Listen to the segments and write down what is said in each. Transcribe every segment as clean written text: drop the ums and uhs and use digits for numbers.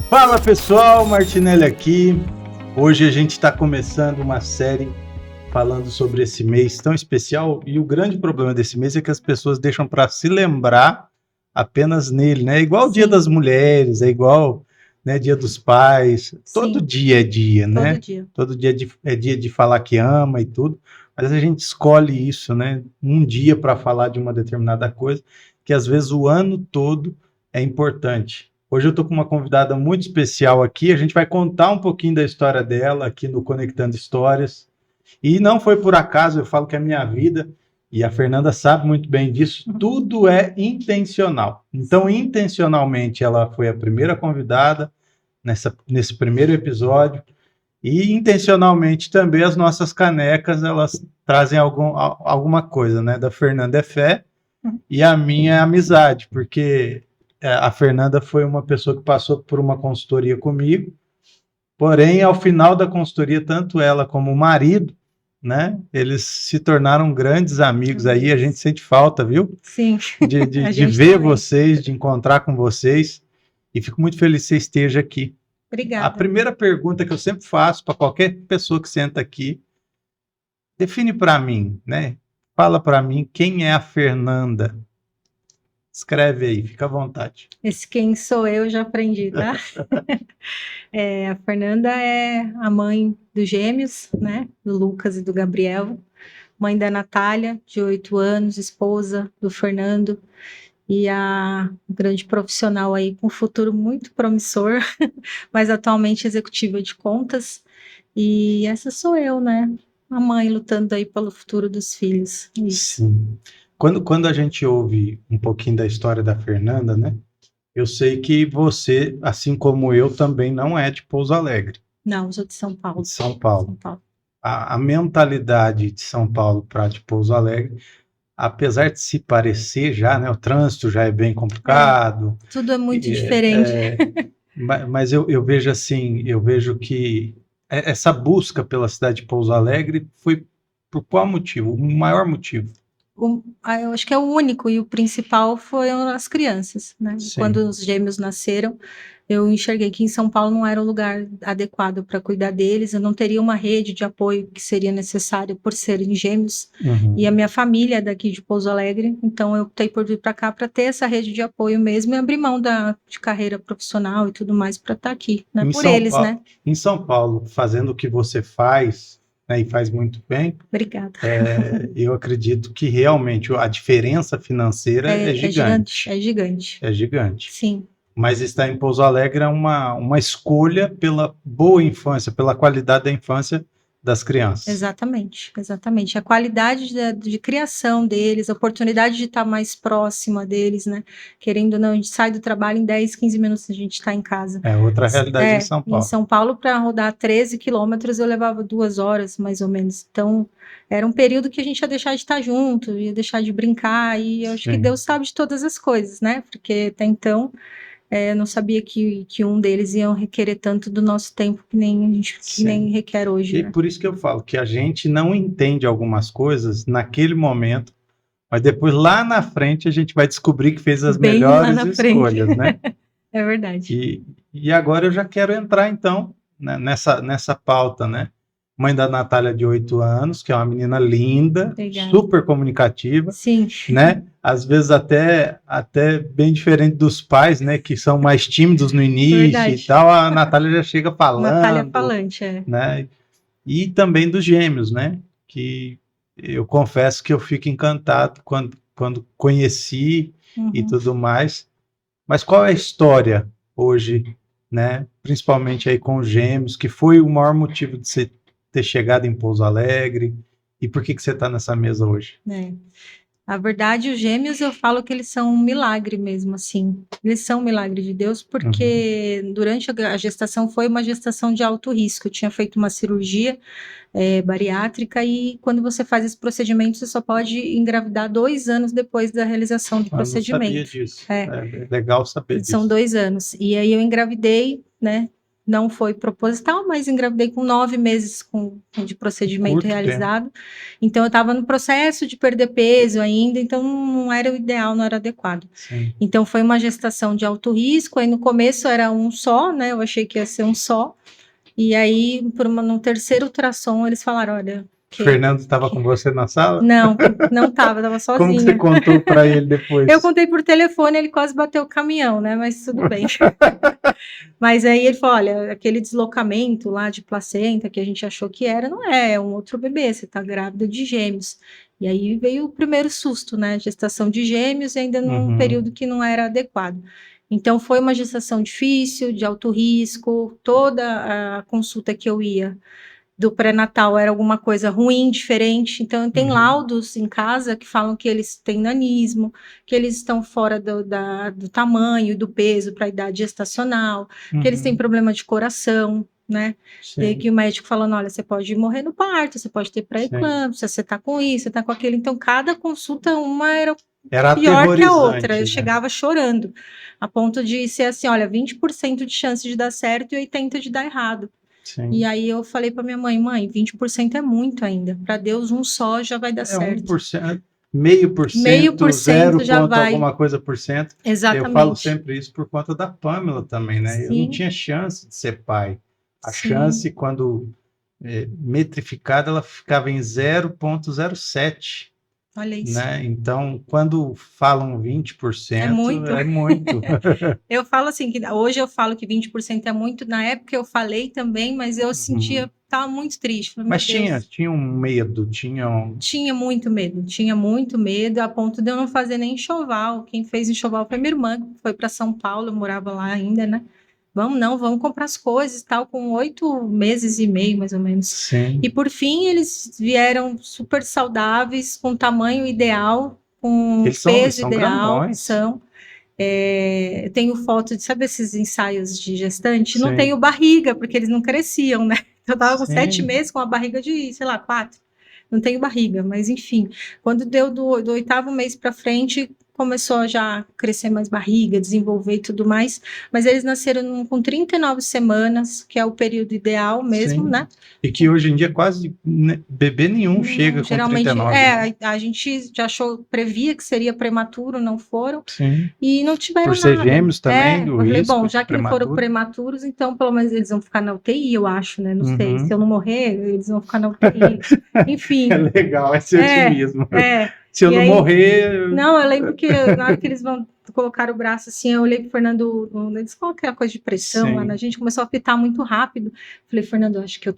Fala pessoal, Martinelli aqui. Hoje a gente está começando uma série falando sobre esse mês tão especial, e o grande problema desse mês é que as pessoas deixam para se lembrar apenas nele, né? É igual o Dia das Mulheres, é igual, né, Dia dos Pais. Todo dia é dia, né? Todo dia. Todo dia é dia de falar que ama e tudo, mas a gente escolhe isso, né? Um dia para falar de uma determinada coisa, que às vezes o ano todo é importante. Hoje eu estou com uma convidada muito especial aqui. A gente vai contar um pouquinho da história dela aqui no Conectando Histórias. E não foi por acaso, eu falo que é a minha vida, e a Fernanda sabe muito bem disso, tudo é intencional. Então, intencionalmente, ela foi a primeira convidada nesse primeiro episódio, e intencionalmente também as nossas canecas, elas trazem alguma coisa, né? Da Fernanda é fé, e a minha é amizade, porque a Fernanda foi uma pessoa que passou por uma consultoria comigo, porém, ao final da consultoria, tanto ela como o marido, né, eles se tornaram grandes amigos aí, a gente sente falta, viu? Sim, De ver também vocês, de encontrar com vocês, e fico muito feliz que você esteja aqui. Obrigada. A primeira pergunta que eu sempre faço para qualquer pessoa que senta aqui, define para mim, né? Fala para mim quem é a Fernanda. Escreve aí, fica à vontade. Esse quem sou eu já aprendi, tá? A Fernanda é a mãe dos gêmeos, né? Do Lucas e do Gabriel. Mãe da Natália, de 8 anos, esposa do Fernando. E a grande profissional aí com um futuro muito promissor, mas atualmente executiva de contas. E essa sou eu, né? A mãe lutando aí pelo futuro dos filhos. Isso. Sim. Quando a gente ouve um pouquinho da história da Fernanda, né? Eu sei que você, assim como eu, também não é de Pouso Alegre. Não, sou de São Paulo. De São Paulo. São Paulo. A mentalidade de São Paulo para de Pouso Alegre, apesar de se parecer já, né? O trânsito já é bem complicado. Tudo é muito diferente. Mas eu vejo assim, eu vejo que essa busca pela cidade de Pouso Alegre foi por qual motivo? O maior motivo? Eu acho que é o único e o principal foram as crianças, né? Sim. Quando os gêmeos nasceram, eu enxerguei que em São Paulo não era o lugar adequado para cuidar deles, eu não teria uma rede de apoio que seria necessária por serem gêmeos, e a minha família é daqui de Pouso Alegre, então eu optei por vir para cá para ter essa rede de apoio mesmo e abrir mão de carreira profissional e tudo mais para estar aqui, né? Por eles, né? Em São Paulo, fazendo o que você faz, né, e faz muito bem. Obrigada. Eu acredito que realmente a diferença financeira é gigante. É gigante. É gigante. Sim. Mas estar em Pouso Alegre é uma escolha pela boa infância, pela qualidade da infância das crianças. Exatamente, exatamente. A qualidade de criação deles, a oportunidade de estar mais próxima deles, né? Querendo ou não, a gente sai do trabalho em 10, 15 minutos a gente está em casa. É outra realidade em São Paulo. Em São Paulo, para rodar 13 quilômetros, eu levava 2 horas, mais ou menos. Então, era um período que a gente ia deixar de estar junto, ia deixar de brincar, e eu acho que Deus sabe de todas as coisas, né? Porque até então eu não sabia que um deles ia requerer tanto do nosso tempo que nem requer hoje. E né? por isso que eu falo que a gente não entende algumas coisas naquele momento, mas depois lá na frente a gente vai descobrir que fez as melhores escolhas, né? É verdade. E agora eu já quero entrar então, né, nessa pauta, né? Mãe da Natália de 8 anos, que é uma menina linda, super comunicativa, Sim. né? Às vezes até bem diferente dos pais, né? Que são mais tímidos no início e tal. A Natália já chega falando. Natália falante, né? E também dos gêmeos, né? Que eu confesso que eu fico encantado quando conheci e tudo mais. Mas qual é a história hoje, né? Principalmente aí com os gêmeos, que foi o maior motivo de você ter chegado em Pouso Alegre, e por que você está nessa mesa hoje? A verdade, os gêmeos, eu falo que eles são um milagre mesmo, assim. Eles são um milagre de Deus, porque durante a gestação foi uma gestação de alto risco. Eu tinha feito uma cirurgia bariátrica e quando você faz esse procedimento, você só pode engravidar 2 anos depois da realização do procedimento. Eu não sabia disso. É legal saber disso. São 2 anos. E aí eu engravidei, né? não foi proposital, mas engravidei com 9 meses de procedimento Curto realizado. Então, eu estava no processo de perder peso ainda, então não era o ideal, não era adequado. Sim. Então, foi uma gestação de alto risco. Aí, no começo, era um só, né? Eu achei que ia ser um só. E aí, no terceiro ultrassom, eles falaram: olha. Fernando estava com você na sala? Não, não estava sozinha. Como que você contou para ele depois? Eu contei por telefone, ele quase bateu o caminhão, né? Mas tudo bem. Mas aí ele falou: olha, aquele deslocamento lá de placenta que a gente achou que era, não é, é um outro bebê, você está grávida de gêmeos. E aí veio o primeiro susto, né? Gestação de gêmeos e ainda num período que não era adequado. Então foi uma gestação difícil, de alto risco, toda a consulta que eu ia do pré-natal era alguma coisa ruim, diferente. Então, tem laudos em casa que falam que eles têm nanismo, que eles estão fora do tamanho e do peso para a idade gestacional, que eles têm problema de coração, né? E que o médico falando: olha, você pode morrer no parto, você pode ter pré-eclâmpsia, você tá com isso, você tá com aquilo. Então, cada consulta, uma era pior que a outra. Eu chegava chorando, a ponto de ser assim: olha, 20% de chance de dar certo e 80% de dar errado. Sim. E aí eu falei para minha mãe: 20% é muito ainda. Para Deus, um só já vai dar certo. 1%, meio por cento, já vai. Alguma coisa por cento. Exatamente. Eu falo sempre isso por conta da Pamela também, né? Sim. Eu não tinha chance de ser pai. A chance, quando metrificada, ela ficava em 0,07. Olha isso. Né? Então, quando falam 20%, é muito. É muito. Eu falo assim, que hoje eu falo que 20% é muito, na época eu falei também, mas eu sentia, estava muito triste. Falei, mas tinha um medo, Tinha muito medo, a ponto de eu não fazer nem enxoval. Quem fez enxoval foi minha irmã, que foi para São Paulo, eu morava lá ainda, né? Vamos comprar as coisas e tal, com 8 meses e meio, mais ou menos. Sim. E por fim, eles vieram super saudáveis, com tamanho ideal, com peso ideal. São. Eu tenho foto de, sabe esses ensaios de gestante? Sim. Não tenho barriga, porque eles não cresciam, né? Eu tava com 7 meses com a barriga de, sei lá, 4. Não tenho barriga, mas enfim. Quando deu do 8º mês para frente, começou a já crescer mais barriga, desenvolver e tudo mais, mas eles nasceram com 39 semanas, que é o período ideal mesmo, sim, né? E que hoje em dia quase bebê nenhum chega geralmente, com 39. A gente já previa que seria prematuro, não foram, sim, e não tiveram nada. Por ser gêmeos também, eu falei, bom, já que eles foram prematuros, então pelo menos eles vão ficar na UTI, eu acho, né? Não sei, se eu não morrer, eles vão ficar na UTI. Enfim. É legal esse otimismo. Se eu não aí, morrer... Não, eu lembro que na hora que eles vão colocar o braço assim, eu olhei pro Fernando, eles colocam aquela coisa de pressão lá, a gente começou a apitar muito rápido. Falei: Fernando, acho que eu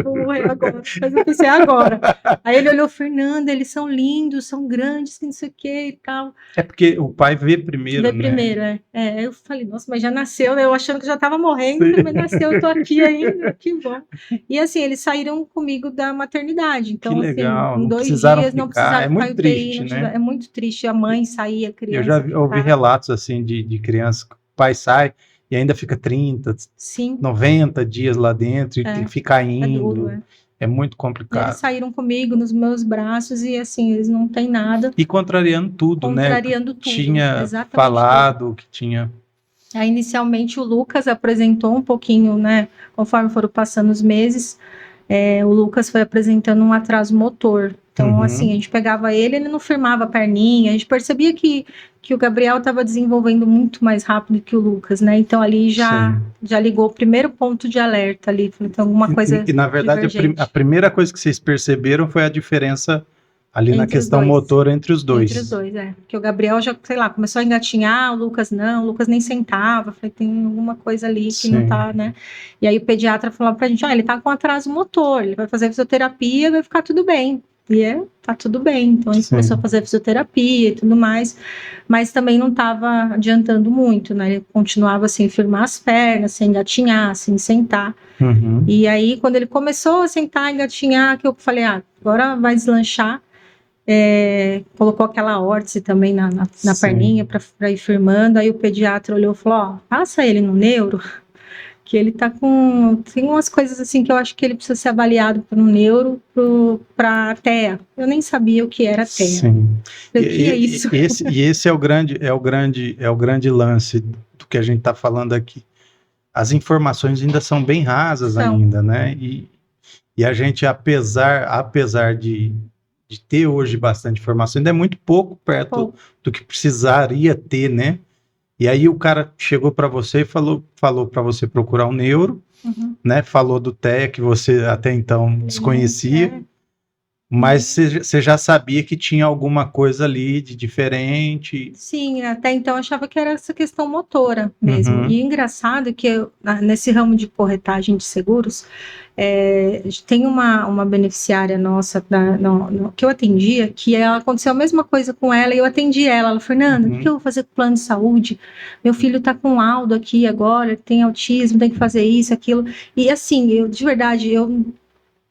vou morrer agora, mas eu pensei agora. Aí ele olhou: Fernanda, eles são lindos, são grandes, não sei o que e tal. É porque o pai vê primeiro, né? Vê primeiro, eu falei: nossa, mas já nasceu, né? Eu achando que já estava morrendo, mas nasceu, eu tô aqui ainda, que bom. E assim, eles saíram comigo da maternidade, então que legal, assim, em 2 dias não precisaram ficar em UTI, né? É muito triste, a mãe sair, a criança. Eu já ouvi relatos assim de crianças que o pai sai e ainda fica 30, sim, 90 dias lá dentro e fica indo. É duro, É muito complicado. E eles saíram comigo nos meus braços e assim, eles não têm nada. E contrariando tudo, né? Contrariando tudo. Tinha falado tudo. Que tinha. Aí, inicialmente, o Lucas apresentou um pouquinho, né? Conforme foram passando os meses, o Lucas foi apresentando um atraso motor. Então, assim, a gente pegava ele não firmava a perninha, a gente percebia que o Gabriel estava desenvolvendo muito mais rápido que o Lucas, né? Então, ali já ligou o primeiro ponto de alerta ali, então alguma coisa E na verdade, a primeira coisa que vocês perceberam foi a diferença ali na questão motor entre os dois. Entre os dois, Porque o Gabriel já, sei lá, começou a engatinhar, o Lucas não, o Lucas nem sentava. Falei, tem alguma coisa ali que não tá, né? E aí o pediatra falou pra gente: ele tá com atraso motor, ele vai fazer fisioterapia, vai ficar tudo bem. E tá tudo bem. Então, a gente começou a fazer fisioterapia e tudo mais, mas também não estava adiantando muito, né? Ele continuava sem firmar as pernas, sem engatinhar, sem sentar. E aí, quando ele começou a sentar, engatinhar, que eu falei: agora vai deslanchar. Colocou aquela órtese também na perninha para ir firmando. Aí o pediatra olhou e falou: passa ele no neuro, que ele tá tem umas coisas assim que eu acho que ele precisa ser avaliado para um neuro, para TEA. Eu nem sabia o que era TEA. Sim. O que é isso? Esse é o grande lance do que a gente está falando aqui. as informações ainda são bem rasas São. ainda, né? E a gente, apesar de ter hoje bastante informação, ainda é muito pouco perto do que precisaria ter, né? E aí o cara chegou para você e falou para você procurar um neuro, né? Falou do TEA que você até então desconhecia, mas você já sabia que tinha alguma coisa ali de diferente. Sim, até então eu achava que era essa questão motora mesmo. E engraçado é que nesse ramo de corretagem de seguros, tem uma beneficiária nossa que eu atendia, que aconteceu a mesma coisa com ela, e eu atendi ela. Ela, Fernanda, o que eu vou fazer com o plano de saúde? Meu filho está com laudo aqui agora, ele tem autismo, tem que fazer isso, aquilo. E assim, de verdade, eu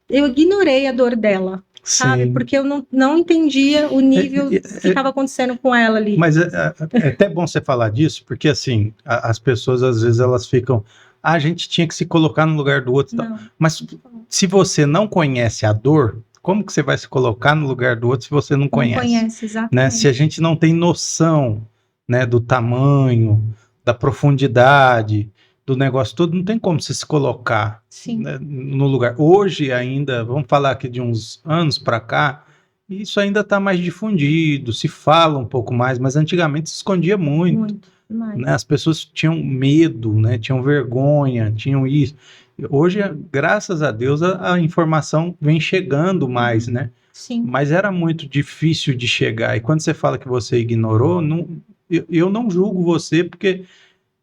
ignorei a dor dela. Sabe? Sim. Porque eu não entendia o nível que estava acontecendo com ela ali. Mas é até bom você falar disso, porque assim, as pessoas às vezes elas ficam, a gente tinha que se colocar no lugar do outro. Mas se você não conhece a dor, como que você vai se colocar no lugar do outro se você não conhece? Não conhece, exatamente. Né? Se a gente não tem noção, né, do tamanho, da profundidade do negócio todo, não tem como você se colocar, né, no lugar. Hoje ainda, vamos falar aqui de uns anos para cá, isso ainda está mais difundido, se fala um pouco mais, mas antigamente se escondia muito, né? As pessoas tinham medo, né? Tinham vergonha, tinham isso. Hoje, graças a Deus, a informação vem chegando mais, né? Sim. Mas era muito difícil de chegar. E quando você fala que você ignorou, eu não julgo você, porque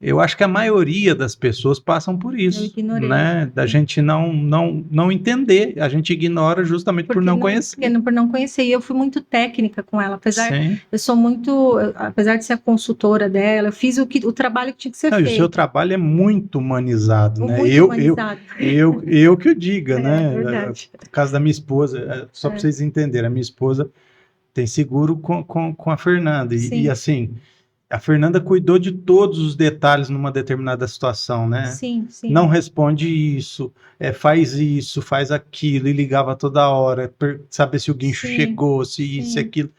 eu acho que a maioria das pessoas passam por isso, né? Da gente não entender, a gente ignora justamente por não conhecer. Por não conhecer, e eu fui muito técnica com ela, eu sou muito, apesar de ser a consultora dela, eu fiz o trabalho que tinha que ser feito. O seu trabalho é muito humanizado, né? Muito humanizado. Eu que o diga, né? Verdade. No caso da minha esposa, só para vocês entenderem, a minha esposa tem seguro com a Fernanda, e assim... A Fernanda cuidou de todos os detalhes numa determinada situação, né? Sim. Não responde isso, faz aquilo, e ligava toda hora, saber se o guincho chegou, se isso e aquilo.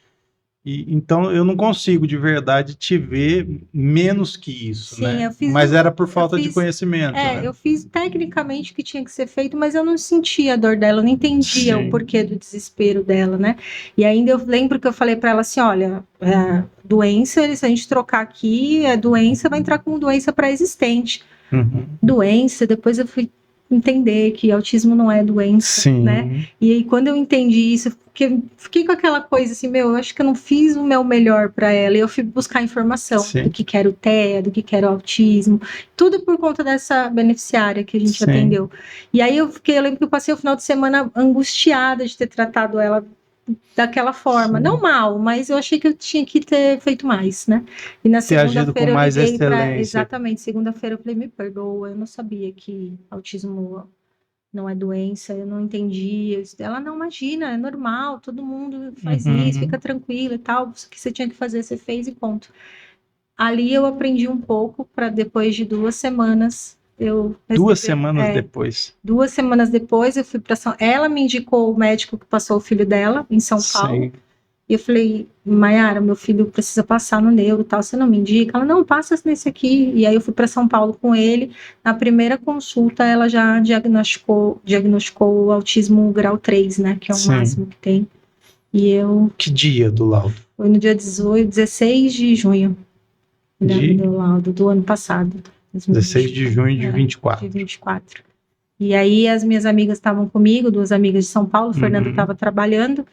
Então, eu não consigo, de verdade, te ver menos que isso, né? Mas era por falta de conhecimento, né? Eu fiz tecnicamente o que tinha que ser feito, mas eu não sentia a dor dela, eu não entendia o porquê do desespero dela, né? E ainda eu lembro que eu falei para ela assim, olha, doença, se a gente trocar aqui, a doença vai entrar como doença pré-existente. Doença, depois eu fui entender que autismo não é doença, né? E aí, quando eu entendi isso, fiquei com aquela coisa assim, eu acho que eu não fiz o meu melhor para ela, e eu fui buscar informação do que era o TEA, do que era o autismo, tudo por conta dessa beneficiária que a gente atendeu. E aí eu lembro que eu passei o final de semana angustiada de ter tratado ela daquela forma, não mal, mas eu achei que eu tinha que ter feito mais, né? E na segunda-feira eu liguei para, exatamente, segunda-feira eu falei, me perdoa, eu não sabia que autismo não é doença, eu não entendi. Ela, não, imagina, é normal, todo mundo faz isso, fica tranquila e tal, o que você tinha que fazer, você fez e ponto. Ali eu aprendi um pouco, para depois de 2 semanas, Duas semanas depois. 2 semanas depois, eu fui para ela me indicou o médico que passou o filho dela em São Paulo. E eu falei, Maiara, meu filho precisa passar no neuro, tal, você não me indica? Ela, não, passa nesse aqui. E aí eu fui para São Paulo com ele. Na primeira consulta, ela já diagnosticou o autismo grau 3, né? Que é o máximo que tem. E eu... Que dia do laudo? Foi no dia 16 de junho. Do laudo do ano passado. 16 de junho de 24. De 24. E aí as minhas amigas estavam comigo, 2 amigas de São Paulo, Fernanda estava trabalhando,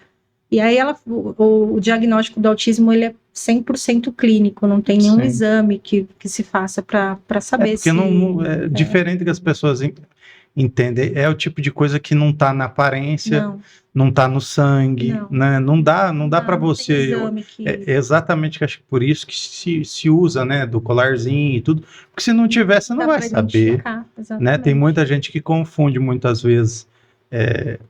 e aí o diagnóstico do autismo, ele é 100% clínico, não tem nenhum exame que se faça para saber se... Porque diferente que as pessoas entendem, é o tipo de coisa que não está na aparência, não está no sangue, né? Não dá para você... É exatamente, acho que por isso que se usa, né, do colarzinho e tudo, porque se não tiver, você não vai saber, né? Tem muita gente que confunde muitas vezes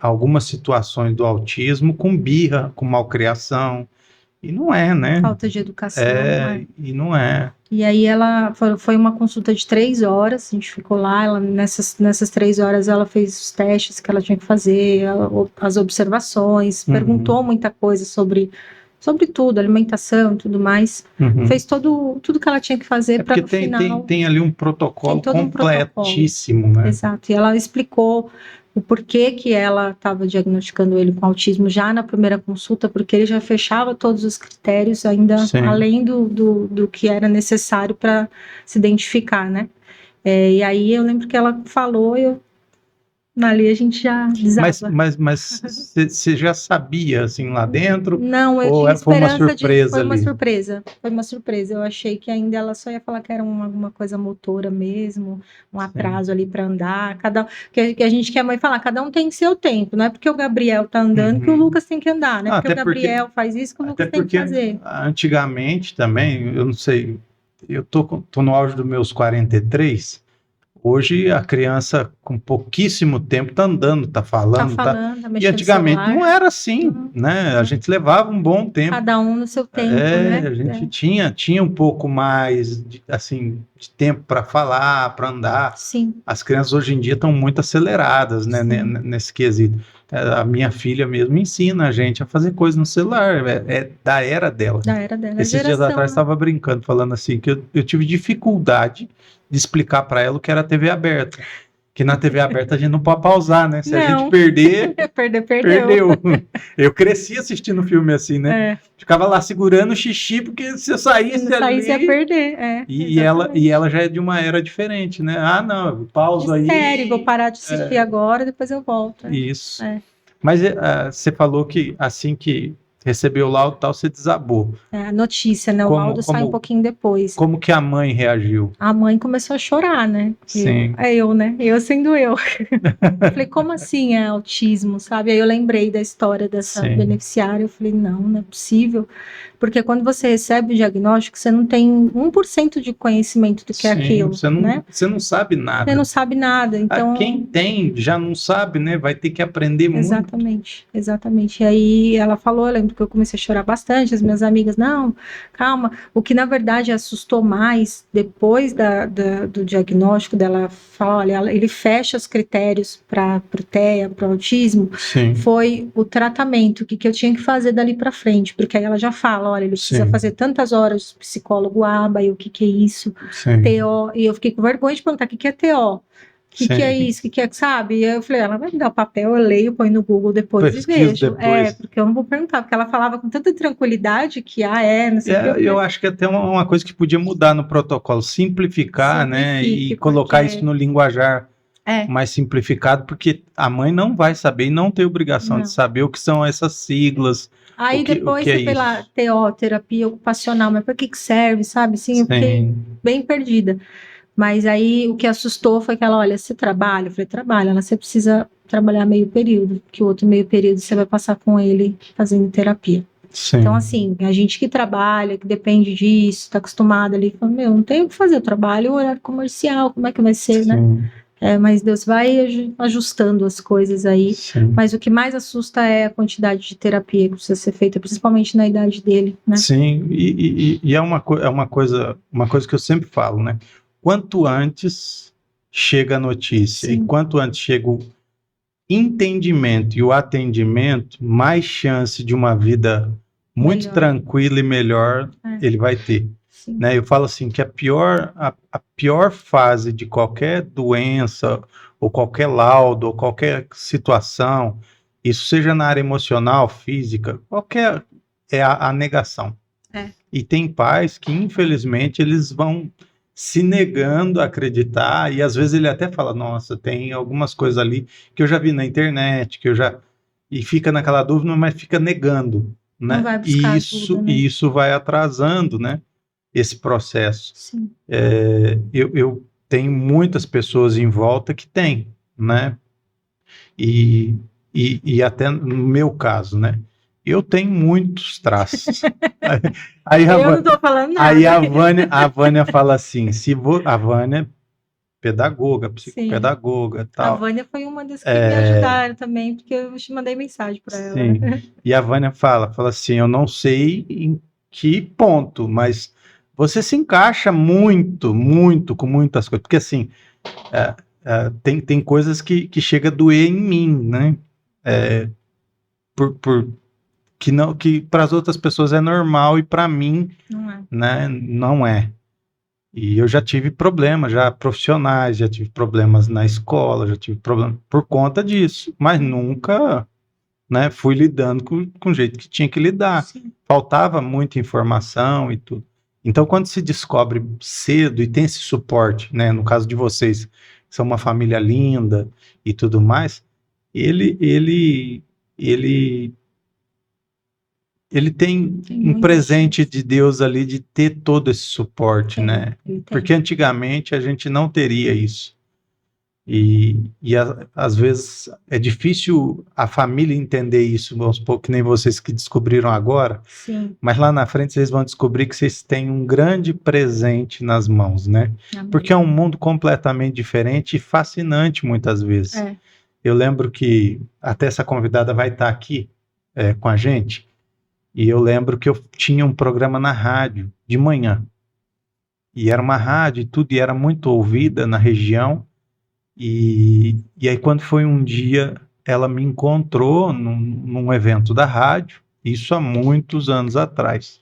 algumas situações do autismo com birra, com malcriação, e não é, né? Falta de educação. E não é. E aí foi uma consulta de 3 horas, a gente ficou lá, nessas 3 horas ela fez os testes que ela tinha que fazer, as observações, perguntou muita coisa sobre sobre tudo, alimentação e tudo mais. Uhum. Fez tudo que ela tinha que fazer para porque no final... tem ali um protocolo Tem todo um protocolo. completíssimo, né? Exato, e ela explicou o porquê que ela estava diagnosticando ele com autismo já na primeira consulta, porque ele já fechava todos os critérios, ainda Sim. além do que era necessário para se identificar, né? E aí eu lembro que ela falou, ali a gente já desaba. Mas você já sabia, assim, lá dentro? Não, eu Ou tinha foi uma esperança surpresa foi uma ali? surpresa, foi uma surpresa. Eu achei que ainda ela só ia falar que era alguma coisa motora mesmo, um atraso ali para andar. Que a gente quer mãe falar, cada um tem seu tempo, não é porque o Gabriel tá andando que o Lucas tem que andar, não é porque o Gabriel faz isso que o Lucas tem que fazer. Antigamente também, eu não sei, eu tô no auge dos meus 43. Hoje a criança com pouquíssimo tempo tá andando, tá falando, Tá e mexendo no antigamente celular. não era assim, né? A gente levava um bom tempo. Cada um no seu tempo, né? A gente tinha um pouco mais assim, de tempo para falar, para andar. Sim. As crianças hoje em dia estão muito aceleradas, né, nesse quesito. A minha filha mesmo ensina a gente a fazer coisas no celular, é da era dela. Da era dela. Esses dias atrás estava brincando, falando assim, que eu tive dificuldade de explicar para ela o que era TV aberta. Que na TV aberta a gente não pode pausar, né? Se a gente perder, perdeu. Eu cresci assistindo filme assim, né? Ficava lá segurando o xixi, porque se eu saísse ali... ia perder, e ela já é de uma era diferente, né? Ah, não, pausa aí. Sério, vou parar de assistir agora, depois eu volto. Isso. Mas você falou que assim que recebeu o laudo e tal, você desabou. A notícia, né? O laudo sai um pouquinho depois. Como que a mãe reagiu? A mãe começou a chorar, né? Sim. Né? Eu sendo eu. Falei, como assim é autismo, sabe? Aí eu lembrei da história dessa beneficiária. Eu falei, não é possível. Porque quando você recebe o diagnóstico, você não tem 1% de conhecimento do que é aquilo. Você não sabe nada. Você não sabe nada. Então... Quem tem já não sabe, né? Vai ter que aprender muito. Exatamente. E aí ela falou, eu lembro que eu comecei a chorar bastante, as minhas amigas, não, calma. O que na verdade assustou mais, depois do diagnóstico dela, falar, olha, ele fecha os critérios para o TEA, para o autismo, foi o tratamento, o que eu tinha que fazer dali para frente, porque aí ela já fala, olha, ele precisa fazer tantas horas de psicólogo ABA, e o que é isso? TO, e eu fiquei com vergonha de perguntar, o que é TO? O que é isso? O que é, sabe? E eu falei, ela vai me dar o papel, eu leio, põe no Google depois e vejo. Porque eu não vou perguntar, porque ela falava com tanta tranquilidade que, não sei o que. Eu acho que até uma coisa que podia mudar no protocolo, simplificar, né? E colocar isso no linguajar mais simplificado, porque a mãe não vai saber e não tem obrigação de saber o que são essas siglas. Aí depois você pela TO, terapia ocupacional, mas para que serve, sabe? Assim, eu fiquei bem perdida. Mas aí o que assustou foi que ela, olha, você trabalha? Eu falei, trabalha, você precisa trabalhar meio período, que o outro meio período você vai passar com ele fazendo terapia. Então, assim, a gente que trabalha, que depende disso, está acostumado ali, fala, não tem o que fazer, eu trabalho horário comercial, como é que vai ser, né? Mas Deus vai ajustando as coisas aí. Mas o que mais assusta é a quantidade de terapia que precisa ser feita, principalmente na idade dele, né? Sim, e é uma coisa que eu sempre falo, né? Quanto antes chega a notícia e quanto antes chega o entendimento e o atendimento, mais chance de uma vida muito tranquila e melhor ele vai ter. Né? Eu falo assim, que a pior fase de qualquer doença, ou qualquer laudo, ou qualquer situação, isso seja na área emocional, física, qualquer, é a negação. E tem pais que, infelizmente, eles vão se negando a acreditar, e às vezes ele até fala, nossa, tem algumas coisas ali que eu já vi na internet, e fica naquela dúvida, mas fica negando, né? Não vai buscar ajuda, né? E isso vai atrasando, né, esse processo. Eu tenho muitas pessoas em volta que têm, né? E até no meu caso, né? Eu tenho muitos traços. Eu não tô falando nada. Aí a Vânia fala assim, a Vânia é pedagoga, psicopedagoga, tal. A Vânia foi uma das que me ajudaram também, porque eu te mandei mensagem para ela. Né? E a Vânia fala assim, eu não sei em que ponto, mas você se encaixa muito com muitas coisas, porque assim, tem coisas que chega a doer em mim, né? que para as outras pessoas é normal e para mim, Não é. né, não é. E eu já tive problemas, já profissionais, já tive problemas na escola, já tive problemas por conta disso, mas nunca, né, fui lidando com o jeito que tinha que lidar. Sim. Faltava muita informação e tudo. Então, quando se descobre cedo e tem esse suporte, né, no caso de vocês, que são uma família linda e tudo mais, ele tem Tem um muita presente chance. de Deus ali de ter todo esse suporte, Tem, né? ele tem. Porque antigamente a gente não teria isso. Às vezes é difícil a família entender isso, vamos supor que nem vocês que descobriram agora, Sim. mas lá na frente vocês vão descobrir que vocês têm um grande presente nas mãos, né? Amém. Porque é um mundo completamente diferente e fascinante muitas vezes. É. Eu lembro que até essa convidada vai estar aqui com a gente, e eu lembro que eu tinha um programa na rádio de manhã, e era uma rádio e tudo, e era muito ouvida na região, e aí quando foi um dia, ela me encontrou num evento da rádio, isso há muitos anos atrás.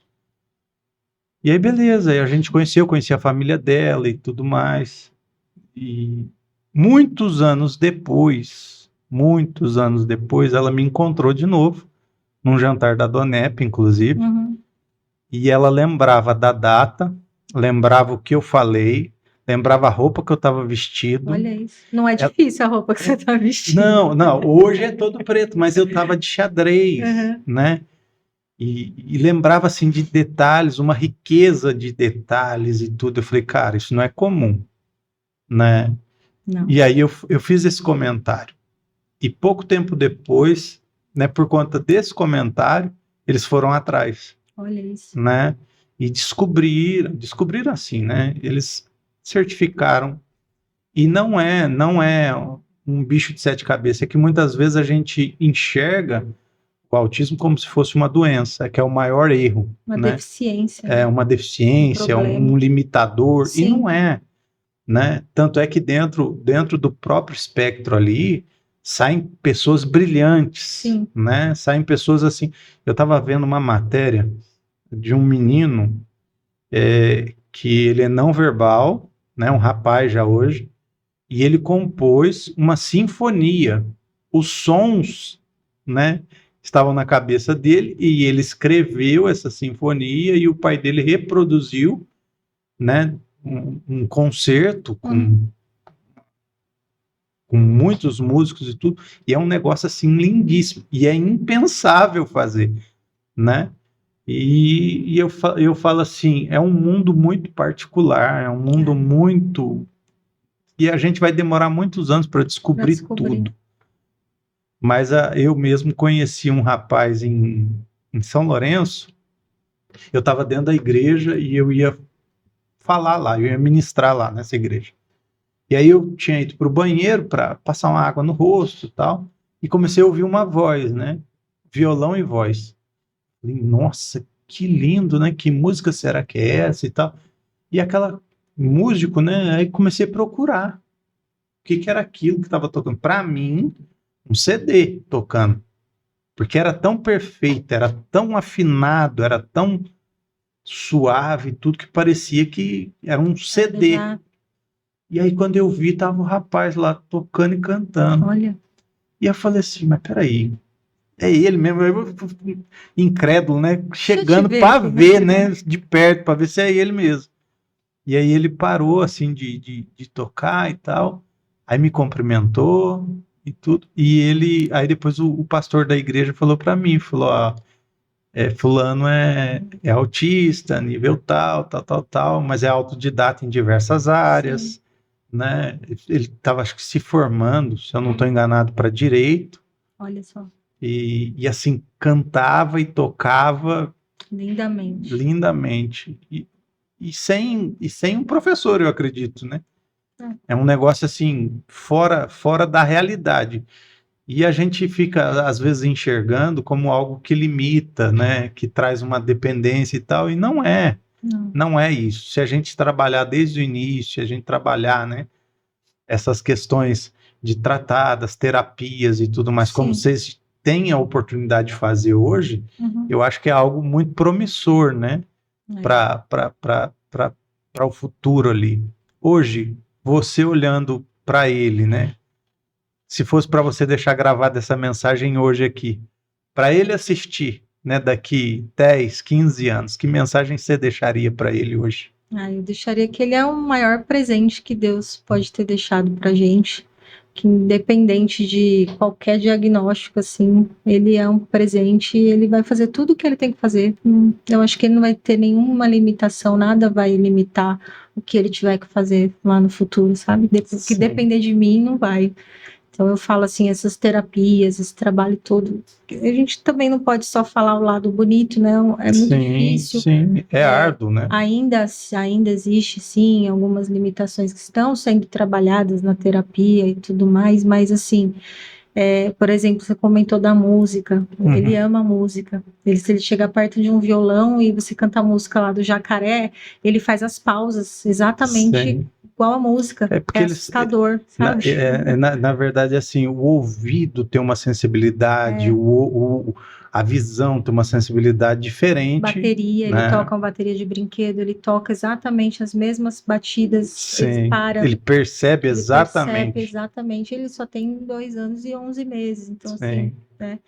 E aí beleza, aí a gente conheci a família dela e tudo mais, e muitos anos depois, ela me encontrou de novo, num jantar da Donep, inclusive, e ela lembrava da data, lembrava o que eu falei, lembrava a roupa que eu estava vestido. Olha isso. Não é difícil a roupa que você está vestindo. Não, hoje é todo preto, mas eu estava de xadrez, né? E lembrava, assim, de detalhes, uma riqueza de detalhes e tudo. Eu falei, cara, isso não é comum, né? Não. E aí eu fiz esse comentário. E pouco tempo depois, né, por conta desse comentário, eles foram atrás. Olha isso. Né? E descobriram assim, né? Eles certificaram. E não é um bicho de sete cabeças, é que muitas vezes a gente enxerga o autismo como se fosse uma doença, que é o maior erro. Uma né? deficiência. É uma deficiência, um limitador, Sim. e não é. Né? Tanto é que dentro do próprio espectro ali, saem pessoas brilhantes. Sim. Né? Saem pessoas assim. Eu estava vendo uma matéria de um menino que ele é não verbal, né, um rapaz já hoje, e ele compôs uma sinfonia. Os sons, né, estavam na cabeça dele e ele escreveu essa sinfonia e o pai dele reproduziu, né, um concerto com muitos músicos e tudo, e é um negócio assim lindíssimo, e é impensável fazer, né? E eu falo assim, é um mundo muito particular, é um mundo muito... E a gente vai demorar muitos anos para descobrir tudo. Mas eu mesmo conheci um rapaz em São Lourenço, eu estava dentro da igreja e eu ia falar lá, eu ia ministrar lá nessa igreja. E aí eu tinha ido para o banheiro para passar uma água no rosto e tal, e comecei a ouvir uma voz, né? Violão e voz. Falei, nossa, que lindo, né? Que música será que é essa e tal? E aquela músico, né? Aí comecei a procurar o que era aquilo que estava tocando. Para mim, um CD tocando, porque era tão perfeito, era tão afinado, era tão suave, tudo que parecia que era um CD. E aí quando eu vi, tava o rapaz lá tocando e cantando. Olha. E eu falei assim, mas peraí, é ele mesmo, eu, incrédulo, né? Chegando para ver, né? De perto, para ver se é ele mesmo. E aí ele parou, assim, de tocar e tal. Aí me cumprimentou e tudo. E aí depois o pastor da igreja falou para mim, falou, ó, fulano é autista, nível tal, mas é autodidata em diversas áreas. Sim. Né? Ele estava, acho que, se formando, se eu não estou enganado, para direito. Olha só. E assim, cantava e tocava lindamente. E sem um professor, eu acredito, né? É um negócio assim, fora da realidade. E a gente fica, às vezes, enxergando como algo que limita, né? Que traz uma dependência e tal, e não é. Não é isso. Se a gente trabalhar desde o início, a gente trabalhar, né, essas questões de tratar das terapias e tudo mais, como vocês tem a oportunidade de fazer hoje, eu acho que é algo muito promissor, né? Para o futuro ali. Hoje, você olhando para ele, né? Se fosse para você deixar gravada essa mensagem hoje aqui, para ele assistir, né, daqui 10, 15 anos, que mensagem você deixaria para ele hoje? Eu deixaria que ele é o maior presente que Deus pode ter deixado para gente, que independente de qualquer diagnóstico, assim, ele é um presente e ele vai fazer tudo o que ele tem que fazer. Eu acho que ele não vai ter nenhuma limitação, nada vai limitar o que ele tiver que fazer lá no futuro, sabe? O que depender de mim, não vai. Então eu falo assim, essas terapias, esse trabalho todo, a gente também não pode só falar o lado bonito, né? É muito difícil. Sim, é árduo, né? Ainda existe, sim, algumas limitações que estão sendo trabalhadas na terapia e tudo mais, mas assim, por exemplo, você comentou da música, ele ama a música. Se ele chegar perto de um violão e você canta a música lá do Jacaré, ele faz as pausas exatamente igual a música. É assustador, sabe? Na verdade, assim, o ouvido tem uma sensibilidade, a visão tem uma sensibilidade diferente. Bateria, né? Ele toca uma bateria de brinquedo, ele toca exatamente as mesmas batidas, ele para. Ele percebe exatamente. Ele só tem 2 anos e 11 meses, então assim, né?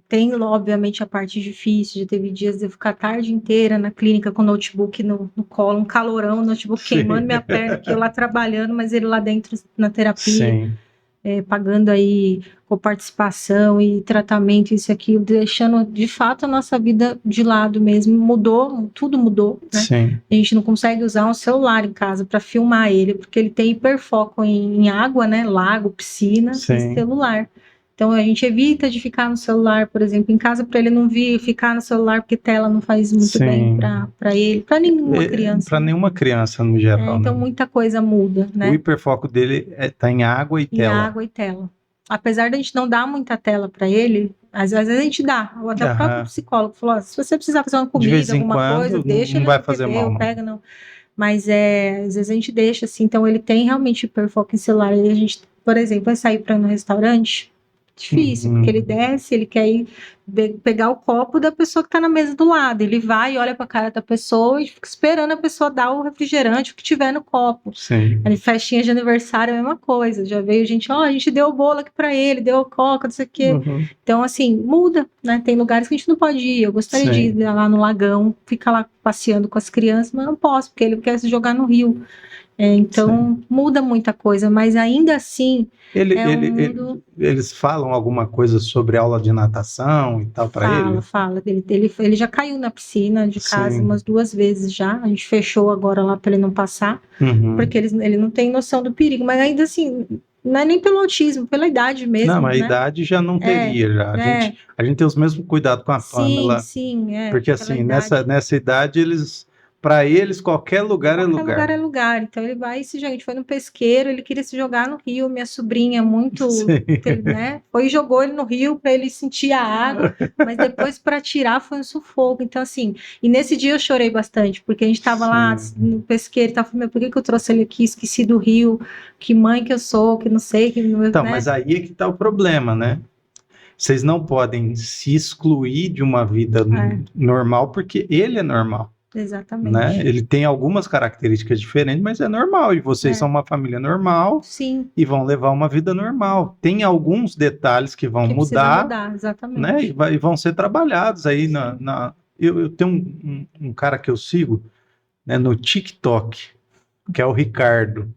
Tem, obviamente, a parte difícil, já teve dias de eu ficar a tarde inteira na clínica com o notebook no colo, um calorão, o notebook queimando minha perna, que eu lá trabalhando, mas ele lá dentro na terapia, pagando aí com participação e tratamento, isso e aquilo, deixando de fato a nossa vida de lado mesmo, mudou, tudo mudou, né? A gente não consegue usar um celular em casa para filmar ele, porque ele tem hiperfoco em água, né? Lago, piscina e celular. Então a gente evita de ficar no celular, por exemplo, em casa, para ele não ficar no celular, porque tela não faz muito bem para ele, para nenhuma criança. Para nenhuma criança no geral. Então muita coisa muda, né? O hiperfoco dele está em água e tela. Em água e tela. Apesar de a gente não dar muita tela para ele, às vezes a gente dá. Ou até o próprio psicólogo falou: se você precisar fazer uma comida, alguma coisa, deixa ele não vai fazer mal, não. Pega, não. Mas às vezes a gente deixa assim. Então ele tem realmente hiperfoco em celular. E a gente, por exemplo, vai sair para ir no restaurante. Difícil, porque ele desce, ele quer ir pegar o copo da pessoa que está na mesa do lado. Ele vai, olha para a cara da pessoa e fica esperando a pessoa dar o refrigerante, o que tiver no copo. Aí, festinha de aniversário é a mesma coisa. Já veio gente, a gente deu o bolo aqui para ele, deu a coca, não sei o quê. Então, assim, muda, né? Tem lugares que a gente não pode ir. Eu gostaria de ir lá no Lagão, ficar lá passeando com as crianças, mas não posso, porque ele quer se jogar no rio. Então, muda muita coisa, mas ainda assim, eles falam alguma coisa sobre aula de natação e tal para ele? Fala. Ele já caiu na piscina de casa umas 2 vezes já. A gente fechou agora lá para ele não passar, porque ele não tem noção do perigo, mas ainda assim, não é nem pelo autismo, pela idade mesmo. Não, a idade já não teria. A gente tem os mesmos cuidados com a Pamela. Porque assim, nessa idade para eles, qualquer lugar é lugar. Qualquer lugar é lugar. Então ele vai se jogar. A gente foi no pesqueiro, ele queria se jogar no rio. Minha sobrinha, muito, né? Foi e jogou ele no rio para ele sentir a água, mas depois para tirar foi um sufoco. Então, assim, e nesse dia eu chorei bastante, porque a gente estava lá no pesqueiro e tava falando, por que eu trouxe ele aqui? Esqueci do rio, que mãe que eu sou, que não sei. Então, né? Mas aí é que está o problema, né? Vocês não podem se excluir de uma vida normal, porque ele é normal. Exatamente. Né? Ele tem algumas características diferentes, mas é normal. E vocês são uma família normal. E vão levar uma vida normal. Tem alguns detalhes que vão mudar. Exatamente. Né? E vão ser trabalhados aí Eu tenho um cara que eu sigo, né, no TikTok, que é o Ricardo.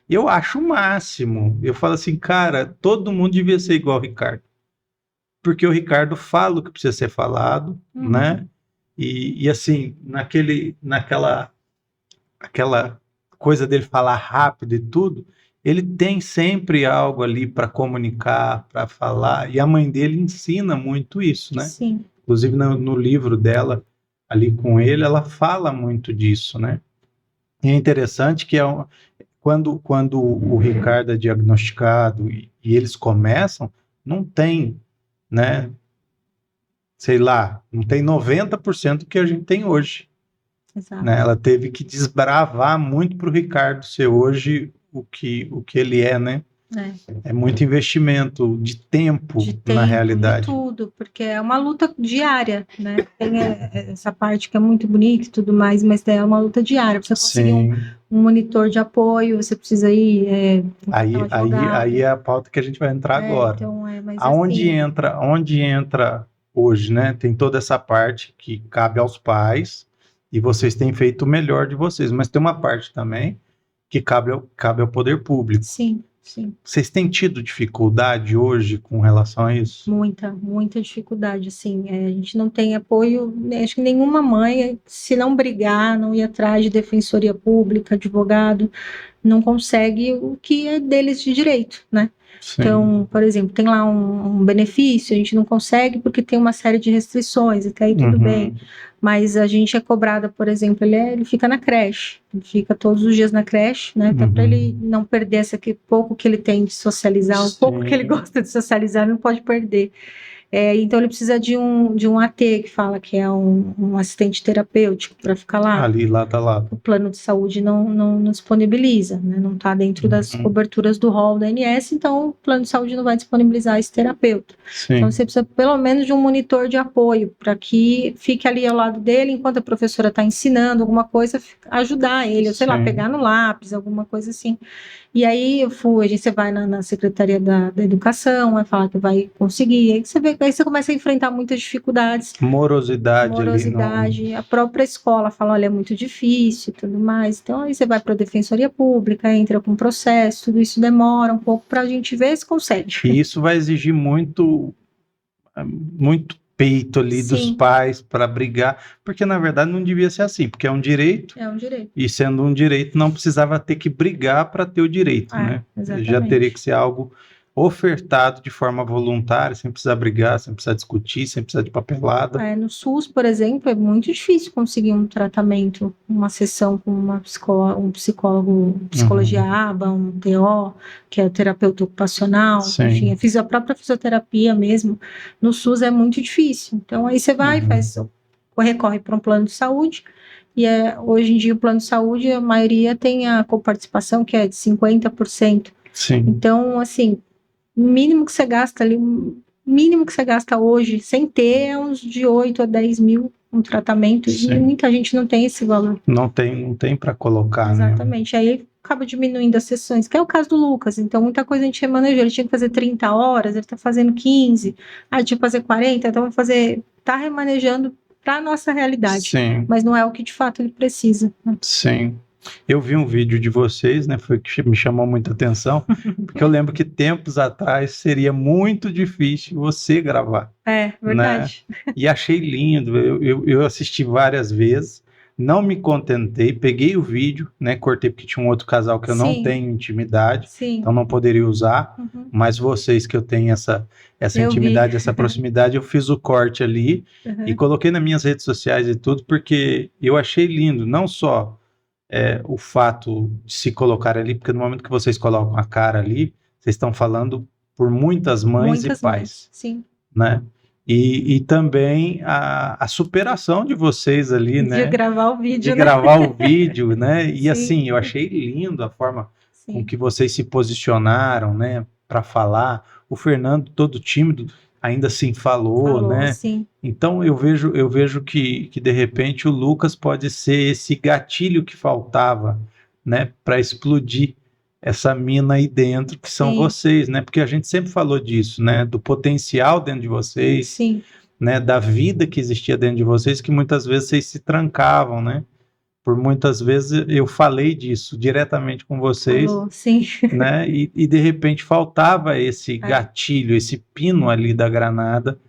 Eu acho o máximo. Eu falo assim, cara, todo mundo devia ser igual ao Ricardo. Porque o Ricardo fala o que precisa ser falado, né? E assim, aquela coisa dele falar rápido e tudo, ele tem sempre algo ali para comunicar, para falar, e a mãe dele ensina muito isso, né? Inclusive no livro dela, ali com ele, ela fala muito disso, né? E é interessante que quando o Ricardo é diagnosticado e eles começam, não tem, né? Sei lá, não tem 90% do que a gente tem hoje. Né? Ela teve que desbravar muito para o Ricardo ser hoje o que ele é, né? É. É muito investimento de tempo, De na tempo, de realidade. tudo, porque é uma luta diária, né? Tem essa parte que é muito bonita e tudo mais, mas é uma luta diária. Pra você conseguir Sim. um monitor de apoio, você precisa ir contratar um Aí advogado. é a pauta que a gente vai entrar agora. Então, mas Aonde assim, entra, onde entra hoje, né? Tem toda essa parte que cabe aos pais e vocês têm feito o melhor de vocês, mas tem uma parte também que cabe ao poder público. sim, sim. Vocês têm tido dificuldade hoje com relação a isso? Muita dificuldade, assim. A gente não tem apoio, né, acho que nenhuma mãe, se não brigar, não ir atrás de defensoria pública, advogado, não consegue o que é deles de direito, né? Sim. Então, por exemplo, tem lá um benefício, a gente não consegue porque tem uma série de restrições, até aí tudo bem. Mas a gente é cobrada, por exemplo, ele fica na creche, ele fica todos os dias na creche, né? Até para ele não perder esse pouco que ele tem de socializar, o pouco que ele gosta de socializar, ele não pode perder. Então ele precisa de um AT, que fala que é um assistente terapêutico, para ficar lá. Ali, lado a lado. O plano de saúde não disponibiliza, né? Não está dentro das coberturas do rol da ANS, então o plano de saúde não vai disponibilizar esse terapeuta. Sim. Então você precisa pelo menos de um monitor de apoio, para que fique ali ao lado dele, enquanto a professora está ensinando alguma coisa, ajudar ele, ou sei lá, pegar no lápis, alguma coisa assim. E aí você vai na Secretaria da Educação, vai falar que vai conseguir, aí você começa a enfrentar muitas dificuldades. Morosidade ali. A própria escola fala, olha, é muito difícil e tudo mais. Então aí você vai para a Defensoria Pública, entra com processo, tudo isso demora um pouco para a gente ver se consegue. E isso vai exigir muito peito ali dos pais para brigar, porque na verdade não devia ser assim, porque é um direito. É um direito. E sendo um direito, não precisava ter que brigar para ter o direito, né? Exatamente. Já teria que ser algo ofertado de forma voluntária, sem precisar brigar, sem precisar discutir, sem precisar de papelada. No SUS, por exemplo, é muito difícil conseguir um tratamento, uma sessão com um psicólogo, psicologia ABA, um TO, que é o terapeuta ocupacional, enfim, eu fiz a própria fisioterapia mesmo. No SUS é muito difícil. Então aí você vai, recorre para um plano de saúde, e hoje em dia o plano de saúde, a maioria tem a coparticipação, que é de 50%. Sim. Então, assim, o mínimo que você gasta ali, mínimo que você gasta hoje, sem ter, é uns de 8 a 10 mil um tratamento. Sim. E muita gente não tem esse valor. Não tem para colocar, exatamente. Né? Aí acaba diminuindo as sessões, que é o caso do Lucas. Então, muita coisa a gente remanejou. Ele tinha que fazer 30 horas, ele está fazendo 15. Aí tinha que fazer 40, então tá remanejando para a nossa realidade. Sim. Mas não é o que de fato ele precisa. Né? Sim. Eu vi um vídeo de vocês, né? Foi que me chamou muita atenção, porque eu lembro que tempos atrás seria muito difícil você gravar. Verdade. Né? E achei lindo. Eu assisti várias vezes, não me contentei, peguei o vídeo, né? Cortei porque tinha um outro casal que eu não tenho intimidade, então não poderia usar. Mas vocês que eu tenho essa intimidade, essa proximidade, eu fiz o corte ali e coloquei nas minhas redes sociais e tudo, porque eu achei lindo, não só o fato de se colocar ali, porque no momento que vocês colocam a cara ali, vocês estão falando por muitas mães e pais. Sim. Né? E também a superação de vocês ali, né? De gravar o vídeo, de gravar o vídeo, né? E assim, eu achei lindo a forma com que vocês se posicionaram, né? Para falar. O Fernando, todo tímido, ainda assim falou, né? Sim. Então eu vejo que de repente o Lucas pode ser esse gatilho que faltava, né? Para explodir essa mina aí dentro, que são vocês, né? Porque a gente sempre falou disso, né? Do potencial dentro de vocês, né? Da vida que existia dentro de vocês, que muitas vezes vocês se trancavam, né? Por muitas vezes eu falei disso diretamente com vocês, né? E de repente faltava esse gatilho, esse pino ali da granada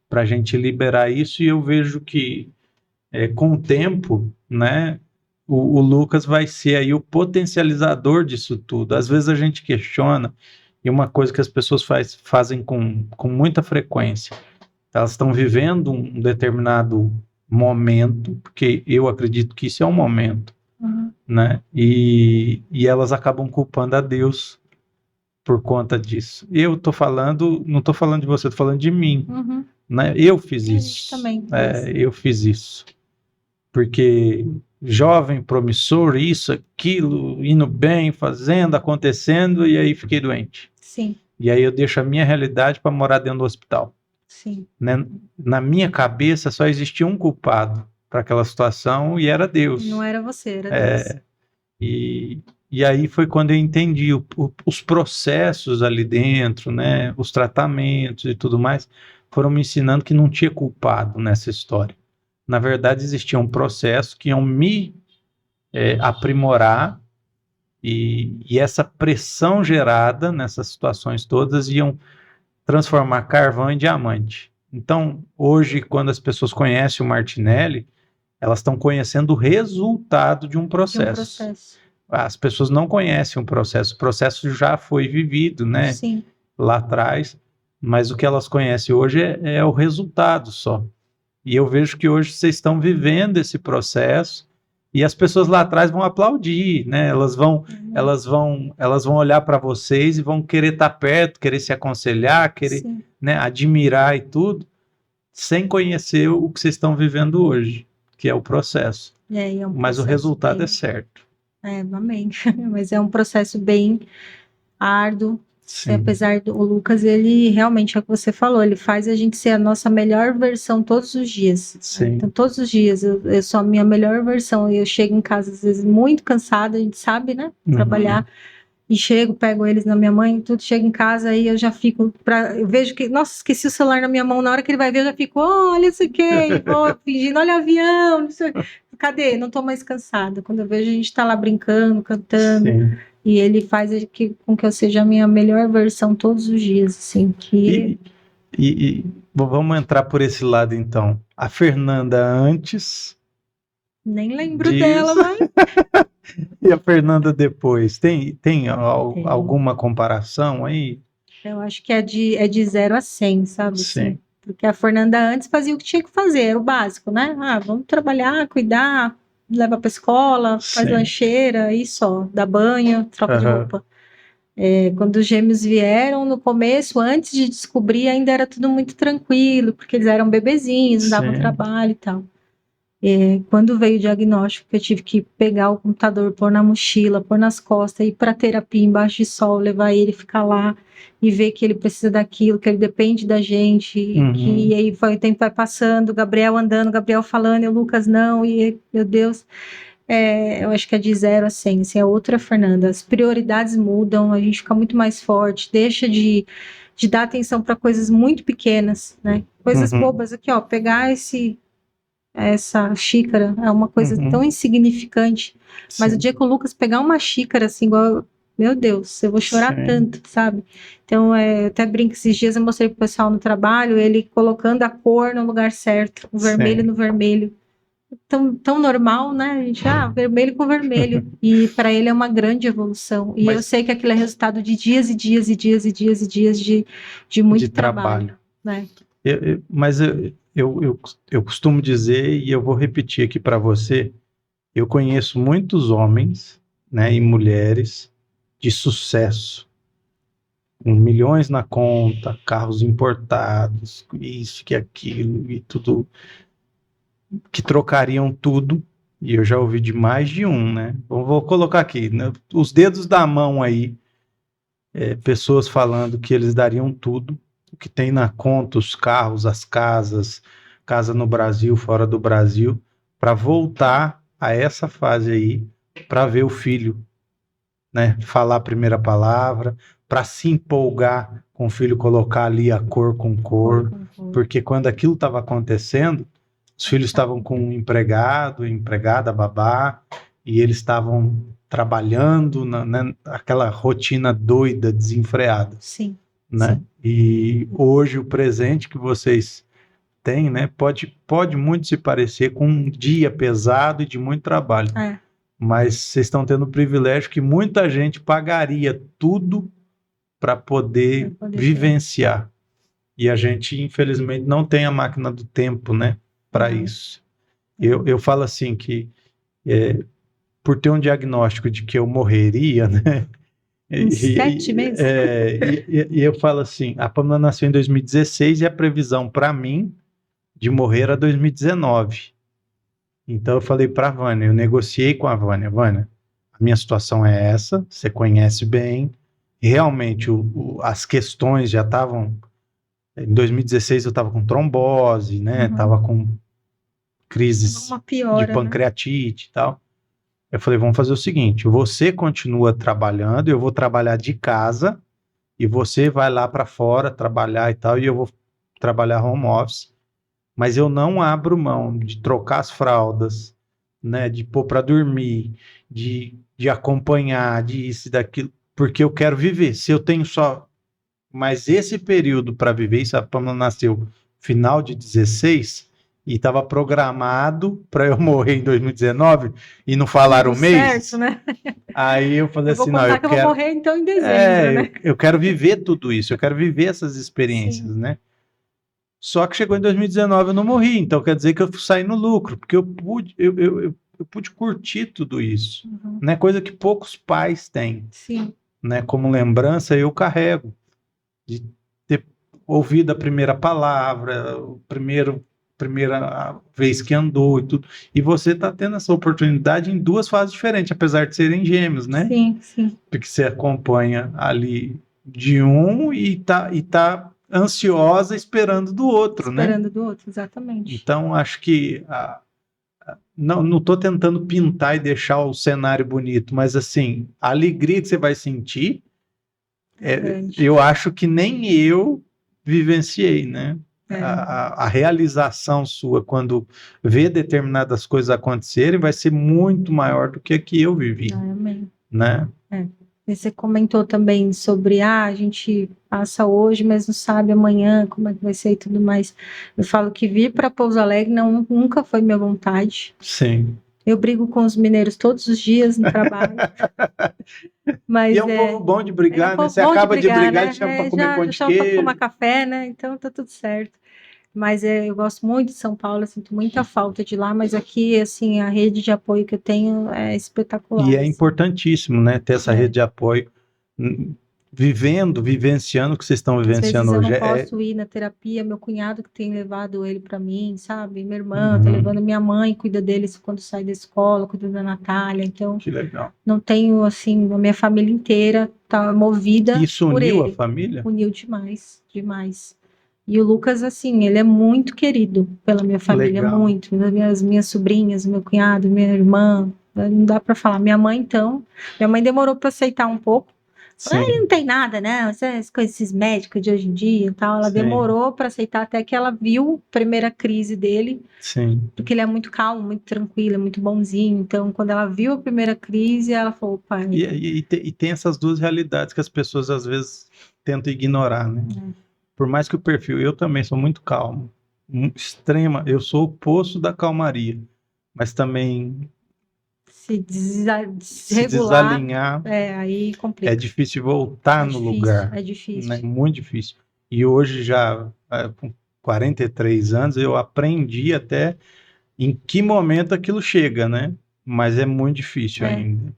para a gente liberar isso, e eu vejo que com o tempo, né? O Lucas vai ser aí o potencializador disso tudo. Às vezes a gente questiona, e uma coisa que as pessoas fazem com muita frequência, elas estão vivendo um determinado momento, porque eu acredito que isso é um momento, né? E elas acabam culpando a Deus por conta disso. Eu tô falando, não estou falando de você, estou falando de mim, né? Eu fiz isso. Também. Eu fiz isso. Porque jovem, promissor, isso, aquilo, indo bem, fazendo, acontecendo, e aí fiquei doente. Sim, E aí eu deixo a minha realidade para morar dentro do hospital. sim. Né? Na minha cabeça só existia um culpado para aquela situação e era Deus. Não era você, era Deus. E aí foi quando eu entendi os processos ali dentro, né? Os tratamentos e tudo mais, foram me ensinando que não tinha culpado nessa história. Na verdade, existia um processo que iam me aprimorar e essa pressão gerada nessas situações todas iam transformar carvão em diamante. Então, hoje, quando as pessoas conhecem o Martinelli, elas estão conhecendo o resultado de um De um processo. processo. As pessoas não conhecem o processo já foi vivido, né? Sim, Lá atrás, mas o que elas conhecem hoje é o resultado só. E eu vejo que hoje vocês estão vivendo esse processo e as pessoas lá atrás vão aplaudir, né? Elas vão olhar para vocês e vão querer estar perto, querer se aconselhar, querer, sim. né, admirar e tudo, sem conhecer o que vocês estão vivendo hoje, que é o processo. E é um Mas o processo resultado bem... é certo. Amém. Mas é um processo bem árduo. E Sim. apesar do Lucas, ele realmente é o que você falou, ele faz a gente ser a nossa melhor versão todos os dias. Sim. Então, todos os dias eu sou a minha melhor versão. Eu chego em casa, às vezes, muito cansada, a gente sabe, né? Trabalhar. E chego, pego eles na minha mãe, tudo, chego em casa, aí eu já fico, eu vejo que, nossa, esqueci o celular na minha mão, na hora que ele vai ver, eu já fico, olha isso aqui, e vou fingindo, olha o avião, não sei. Cadê? Não tô mais cansada. Quando eu vejo, a gente tá lá brincando, cantando, Sim. e ele faz com que eu seja a minha melhor versão todos os dias, assim, que... Vamos entrar por esse lado, então. A Fernanda antes... Nem lembro dela, mas... E a Fernanda depois? Tem alguma comparação aí? Eu acho que é de 0 a 100, sabe? Sim. Assim, porque a Fernanda antes fazia o que tinha que fazer, era o básico, né? Vamos trabalhar, cuidar, leva para escola, faz Sim. lancheira e só, dá banho, troca de Aham. roupa. Quando os gêmeos vieram, no começo, antes de descobrir, ainda era tudo muito tranquilo, porque eles eram bebezinhos, não davam Sim. trabalho e tal. Quando veio o diagnóstico, que eu tive que pegar o computador, pôr na mochila, pôr nas costas, ir para terapia embaixo de sol, levar ele, ficar lá e ver que ele precisa daquilo, que ele depende da gente, e aí o tempo vai passando, o Gabriel andando, o Gabriel falando, e o Lucas não, e meu Deus, eu acho que é de 0 a 100, assim, é outra Fernanda, as prioridades mudam, a gente fica muito mais forte, deixa de dar atenção para coisas muito pequenas, né? Coisas bobas aqui, ó, pegar essa xícara é uma coisa tão insignificante, mas Sim. o dia que o Lucas pegar uma xícara assim, igual, meu Deus, eu vou chorar Sim. tanto, sabe? Então, eu até brinco, esses dias eu mostrei pro pessoal no trabalho, ele colocando a cor no lugar certo, o vermelho Sim. no vermelho. Tão normal, né? A gente, vermelho com vermelho. E para ele é uma grande evolução. E eu sei que aquilo é resultado de dias e dias e dias e dias e dias de muito trabalho, né? Mas eu costumo dizer, e eu vou repetir aqui para você, eu conheço muitos homens, né, e mulheres de sucesso, com milhões na conta, carros importados, isso, que aquilo, e tudo, que trocariam tudo, e eu já ouvi de mais de um, né? Vou colocar aqui, né, os dedos da mão aí, pessoas falando que eles dariam tudo, o que tem na conta, os carros, as casas, casa no Brasil, fora do Brasil, para voltar a essa fase aí, para ver o filho, né, falar a primeira palavra, para se empolgar com o filho, colocar ali a cor com cor, porque quando aquilo estava acontecendo, os filhos estavam com um empregado, empregada, babá, e eles estavam trabalhando aquela rotina doida, desenfreada. Sim. Né? Sim. E hoje o presente que vocês têm, né, pode muito se parecer com um dia pesado e de muito trabalho. Mas vocês estão tendo o privilégio que muita gente pagaria tudo para poder vivenciar. E a gente, infelizmente, não tem a máquina do tempo, né, para isso. Eu falo assim que por ter um diagnóstico de que eu morreria, né? Em 7 meses? E eu falo assim, a Pamela nasceu em 2016 e a previsão para mim de morrer era 2019. Então eu falei para a Vânia, eu negociei com a Vânia, Vânia, a minha situação é essa, você conhece bem, realmente as questões já estavam, em 2016 eu estava com trombose, né, estava com crises Uma de piora, né? pancreatite e tal. Eu falei, vamos fazer o seguinte, você continua trabalhando, eu vou trabalhar de casa, e você vai lá para fora trabalhar e tal, e eu vou trabalhar home office, mas eu não abro mão de trocar as fraldas, né, de pôr para dormir, de acompanhar, de isso e daquilo, porque eu quero viver. Se eu tenho só mais esse período para viver, isso a Pamela nasceu final de 16 e estava programado para eu morrer em 2019 e não falaram Tudo o certo, mês. né? Aí eu falei Eu vou assim, não, contar eu que eu vou quero, morrer então em dezembro, né? eu quero viver tudo isso, eu quero viver essas experiências, Sim. né? Só que chegou em 2019 eu não morri, então quer dizer que eu saí no lucro, porque eu pude curtir tudo isso, Uhum. né? Coisa que poucos pais têm, Sim. né? Como lembrança eu carrego de ter ouvido a primeira palavra, primeira vez que andou e tudo. E você está tendo essa oportunidade em duas fases diferentes, apesar de serem gêmeos, né? Sim, sim. Porque você acompanha ali de um e tá ansiosa esperando do outro, né? Esperando do outro, exatamente. Então, acho que não estou tentando pintar e deixar o cenário bonito, mas assim, a alegria que você vai sentir, Grande. eu acho que nem eu vivenciei, né? É. A realização sua quando vê determinadas coisas acontecerem vai ser muito maior do que a que eu vivi, Amém. né? É. E você comentou também sobre, a gente passa hoje, mas não sabe amanhã como é que vai ser e tudo mais. Eu falo que vir para Pouso Alegre nunca foi minha vontade. Sim. Eu brigo com os mineiros todos os dias no trabalho, E mas é um povo bom de é um brigar, né? pouco Você bom de acaba de brigar, brigar, né? ele chama para comer Já pão de chama para tomar queijo. café, né? Então tá tudo certo. Mas eu gosto muito de São Paulo, eu sinto muita falta de lá, mas aqui, assim, a rede de apoio que eu tenho é espetacular, E é assim. importantíssimo, né? Ter essa É. rede de apoio, vivenciando o que vocês estão Às vezes vivenciando eu hoje. não posso ir na terapia, meu cunhado que tem levado ele para mim, sabe? Minha irmã tá levando, Uhum, minha mãe cuida deles quando sai da escola, cuida da Natália, então que legal. não tenho, assim, a minha família inteira tá movida Isso por uniu a ele. família? Uniu demais, demais. E o Lucas, assim, ele é muito querido pela minha família, Legal. muito. Minhas sobrinhas, meu cunhado, minha irmã, não dá para falar. Minha mãe, então, minha mãe demorou para aceitar um pouco. Falou, ele Sim, não tem nada, né? Essas coisas, esses médicos de hoje em dia e tal. Ela sim, demorou para aceitar até que ela viu a primeira crise dele, sim. porque ele é muito calmo, muito tranquilo, é muito bonzinho. Então, quando ela viu a primeira crise, ela falou, pai, E tem essas duas realidades que as pessoas às vezes tentam ignorar, né? Por mais que o perfil, eu também sou muito calmo, extrema, eu sou o poço da calmaria, mas também se desregular, desalinhar aí é complica. difícil voltar É no difícil, lugar, é né? difícil. Muito difícil. E hoje já, com 43 anos, eu aprendi até em que momento aquilo chega, né? Mas é muito difícil É, ainda.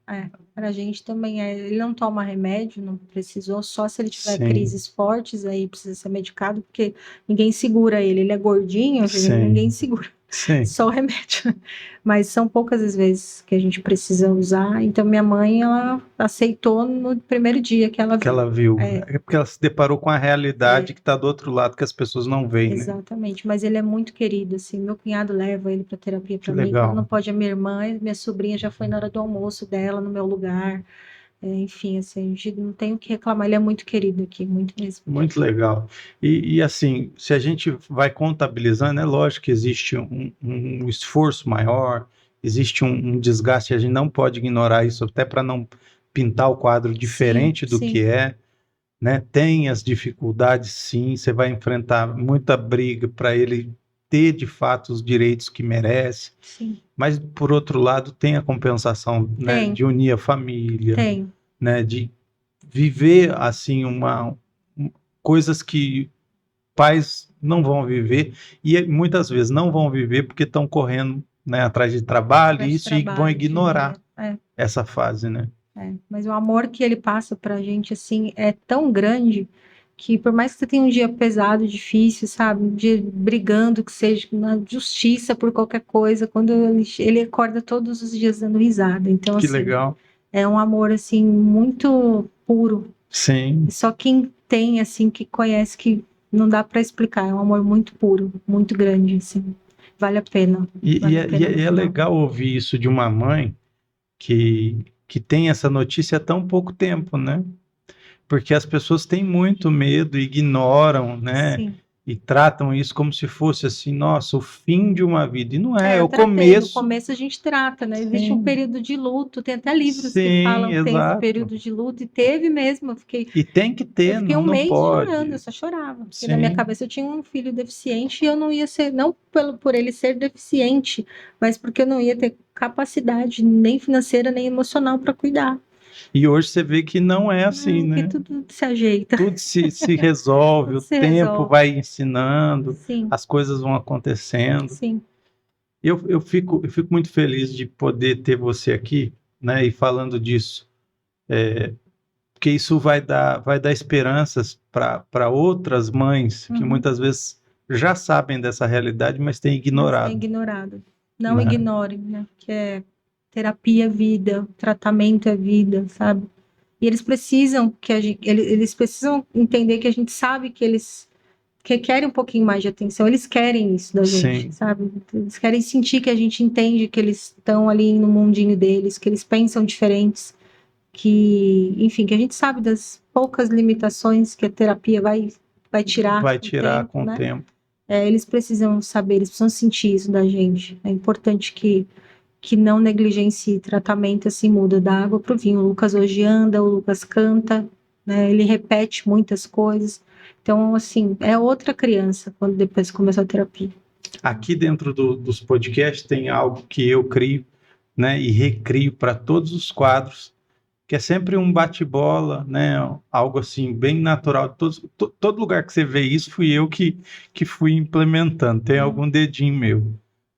Para a gente também é. Ele não toma remédio, não precisou, só se ele tiver Sim, crises fortes, aí precisa ser medicado, porque ninguém segura ele. Ele é gordinho, ninguém sim, segura, sim. só o remédio. Mas são poucas as vezes que a gente precisa usar. Então, minha mãe, ela aceitou no primeiro dia que ela Que viu. ela viu. É, É porque ela se deparou com a realidade é. que está do outro lado, que as pessoas não veem, né? Exatamente, mas ele é muito querido, assim, meu cunhado leva ele para terapia Que para mim, quando não legal. pode a minha irmã, minha sobrinha já foi na hora do almoço dela, no meu lugar, enfim, assim, a gente não tem o que reclamar, ele é muito querido aqui, muito mesmo. Muito legal. Assim, se a gente vai contabilizando, é lógico que existe um esforço maior, existe um desgaste, a gente não pode ignorar isso, até para não pintar o quadro Sim, diferente do que sim, é, né? Tem as dificuldades, sim, você vai enfrentar muita briga para ele ter de fato os direitos que merece, sim, mas por outro lado tem a compensação, né, tem, de unir a família, tem, né, de viver assim coisas que pais não vão viver e muitas vezes não vão viver porque estão correndo, né, atrás de trabalho e atrás de isso e vão trabalho, de ignorar dinheiro, essa fase, né? mas o amor que ele passa pra gente, assim, é tão grande que por mais que você tenha um dia pesado, difícil, sabe? Um dia brigando, que seja na justiça por qualquer coisa, quando ele acorda todos os dias dando risada. Então, Que assim, legal. é um amor, assim, muito puro. Sim. E só quem tem, assim, que conhece, que não dá para explicar. É um amor muito puro, muito grande, assim. Vale a pena. Vale a pena no É final. legal ouvir isso de uma mãe que tem essa notícia há tão pouco tempo, né? Porque as pessoas têm muito medo, ignoram, né? Sim. E tratam isso como se fosse assim, nossa, o fim de uma vida. E não é, é Eu o tratei. No começo. começo a gente trata, né? Existe um Sim, período de luto, tem até livros que sim, falam que tem esse exato. período de luto, e teve mesmo. E tem que Eu ter, fiquei não, um não mês chorando, eu pode. só chorava. Porque na minha Sim, cabeça eu tinha um filho deficiente e eu não ia ser, não por ele ser deficiente, mas porque eu não ia ter capacidade nem financeira nem emocional para cuidar. e hoje você vê que não é assim, Não, que né? tudo se ajeita, Tudo se resolve, tudo o se tempo resolve. vai ensinando, Sim, as coisas vão acontecendo. sim. Eu fico muito feliz de poder ter você aqui, né? E falando disso, porque isso vai dar esperanças para outras mães que Uhum. muitas vezes já sabem dessa realidade, mas têm Mas tem ignorado, ignorado. Não né? ignore, né? Que é terapia é vida, tratamento é vida, sabe? E eles precisam que a gente, eles precisam entender que a gente sabe que eles que querem um pouquinho mais de atenção, eles querem isso da gente, Sim, sabe? Eles querem sentir que a gente entende que eles estão ali no mundinho deles, que eles pensam diferentes, que, enfim, que a gente sabe das poucas limitações que a terapia vai tirar vai com o tirar tempo, com o né? tempo. Eles precisam saber, eles precisam sentir isso da gente. É importante que não negligencie tratamento, assim, muda da água para o vinho. O Lucas hoje anda, o Lucas canta, né? Ele repete muitas coisas. Então, assim, é outra criança quando depois começou a terapia. Aqui dentro dos podcasts tem algo que eu crio, né? E recrio para todos os quadros, que é sempre um bate-bola, né? Algo assim, bem natural. Todo lugar que você vê isso, fui eu que fui implementando. Tem algum dedinho meu,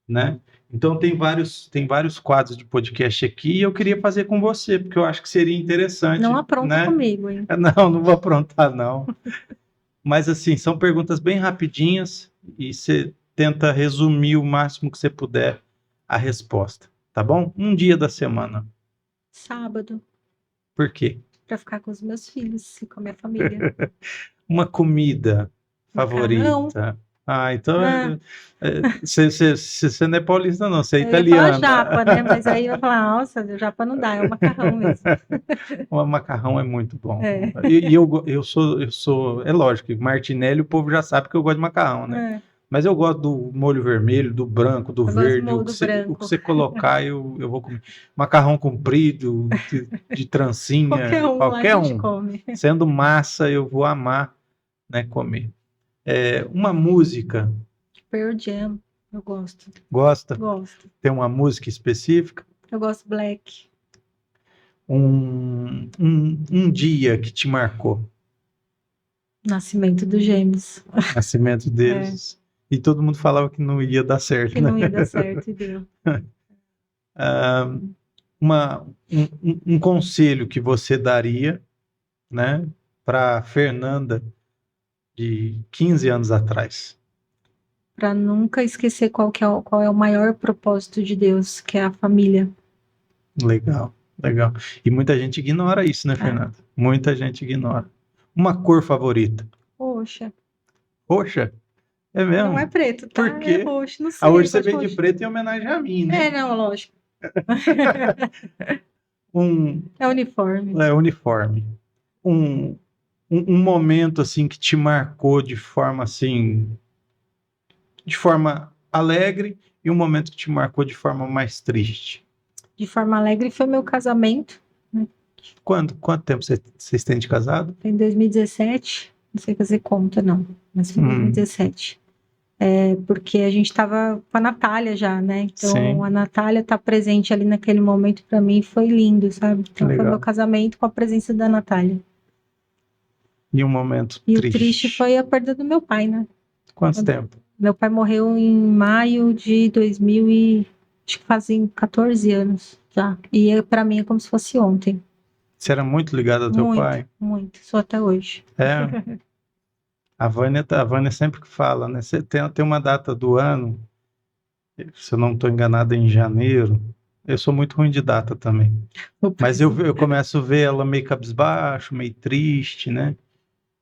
né? Então tem vários quadros de podcast aqui e eu queria fazer com você, porque eu acho que seria Não interessante, apronta né? comigo, hein? Não, não vou aprontar, não. Mas assim, são perguntas bem rapidinhas e você tenta resumir o máximo que você puder a resposta, tá bom? Um dia da semana. Sábado, Por quê? para ficar com os meus filhos e com a minha família. Uma comida Macarrão. favorita. Ah, então Ah, você não é paulista, não, você é eu ia falar italiana. japa, né? Mas aí eu ia falar, nossa, japa não dá, é o macarrão mesmo. O macarrão é muito bom. É, E eu sou, é lógico, Martinelli, o povo já sabe que eu gosto de macarrão, né? é. Mas eu gosto do molho vermelho, do branco, do Eu gosto verde, do o que branco. você colocar, eu vou comer. Macarrão comprido, de Qualquer trancinha, um lá a qualquer gente um. come. Sendo massa, eu vou amar, né, comer. Uma música, Pearl Jam, eu gosto. gosta? Gosto. Tem uma música específica? Eu gosto Black. Um dia que te marcou, Nascimento dos Gêmeos. o nascimento É, deles, e todo mundo falava que não ia dar certo, que né? não ia dar certo e deu. Ah, um conselho que você daria, né, para Fernanda de 15 anos atrás? Para nunca esquecer qual é o maior propósito de Deus, que é a família. Legal, legal. E muita gente ignora isso, né, É. Fernanda? Muita gente ignora. Uma cor favorita? Poxa, Roxa? É não é mesmo? preto, Por tá? É quê? roxo, não Ah, sei, eu hoje você gosto de veio de roxo. preto em homenagem a mim, É, né? não, lógico. Um, É uniforme. uniforme. Um, um momento assim que te marcou de forma assim, de forma alegre e um momento que te marcou de forma mais triste. De forma alegre foi meu casamento, né? Quanto tempo vocês têm de casado? Foi em 2017. Não sei fazer conta, não, mas foi em Hum, 2017. É porque a gente estava com a Natália já, né? Então a sim, Natália tá presente ali naquele momento para mim foi lindo, sabe? que Então foi meu legal. casamento com a presença da Natália. E um momento E o triste triste. foi a perda do meu pai, né? Quanto tempo? Meu pai morreu em maio de 2000 e acho que fazem 14 anos já. E para mim é como se fosse ontem. Você era muito ligado ao teu Muito, pai? muito. Sou até hoje. É. A Vânia sempre que fala, né? Você tem uma data do ano, se eu não estou enganado, é em janeiro. Eu sou muito ruim de data também. Mas eu começo a ver ela meio cabisbaixo, meio triste, né?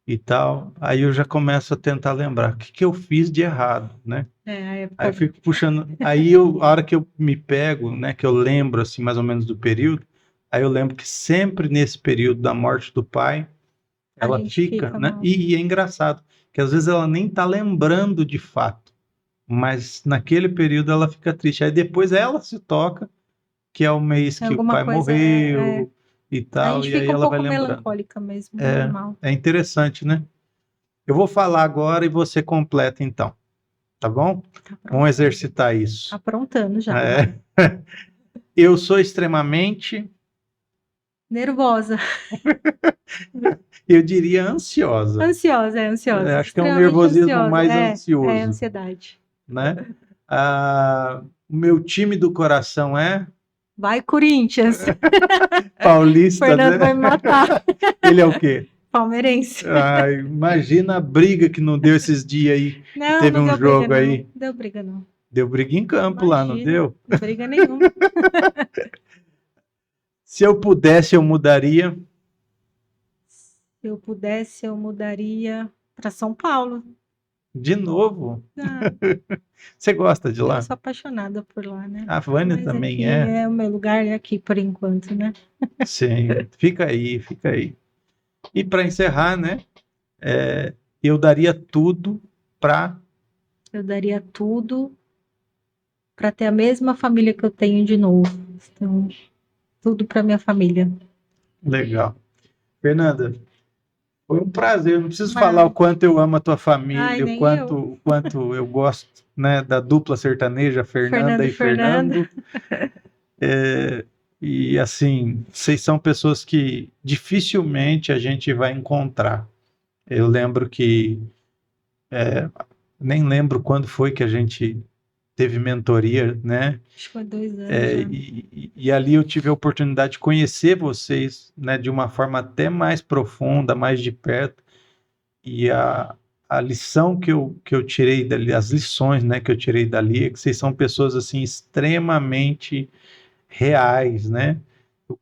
E tal. Aí eu já começo a tentar lembrar o que eu fiz de errado, né? A Aí época eu fico puxando. A hora que eu me pego, né? Que eu lembro, assim, mais ou menos do período. Aí eu lembro que sempre nesse período da morte do pai, a ela gente fica, fica né? mal. E é engraçado, que às vezes ela nem tá lembrando de fato, mas naquele período ela fica triste. Aí depois ela se toca, que é o mês Tem que o alguma pai coisa, morreu e a tal, gente e aí fica um ela vai pouco lembrando. melancólica mesmo, É, normal. é interessante, né? Eu vou falar agora e você completa então, tá bom? Tá Vamos aprontando. exercitar isso. Aprontando já, É. vai. Eu sou extremamente, Nervosa. eu diria ansiosa. Ansiosa. Acho que é um Extremamente nervosismo ansiosa. mais É ansioso, ansiedade. né? O meu time do coração é Vai, Corinthians. paulista, Fernando vai né? me matar. Ele é o quê? Palmeirense. Imagina a briga que não deu esses dias aí, que Não, teve não um deu briga, jogo não. aí. Deu briga, não. Deu briga em campo lá, não Imagina. deu? Briga nenhuma. Se eu pudesse, eu mudaria. Se eu pudesse, eu mudaria para São Paulo. De novo. Ah, Você gosta de eu lá? sou apaixonada por lá, né? A Vânia Mas também aqui é. é o meu lugar, é aqui por enquanto, né? Sim, fica aí, fica aí. E para encerrar, né? Eu daria tudo para. Eu daria tudo para ter a mesma família que eu tenho de novo. Então, tudo para minha família. Legal. Fernanda, foi um prazer. Eu não preciso falar o Mas, quanto eu amo a tua ai, família, nem eu. o quanto eu gosto, né, da dupla sertaneja, Fernanda Fernando, e Fernando. Fernando. E assim, vocês são pessoas que dificilmente a gente vai encontrar. Eu lembro que nem lembro quando foi que a gente teve mentoria, né? Acho que foi 2 anos já. E ali eu tive a oportunidade de conhecer vocês, né, de uma forma até mais profunda, mais de perto. E a lição que eu tirei dali, as lições, né, que eu tirei dali, é que vocês são pessoas assim extremamente reais, né?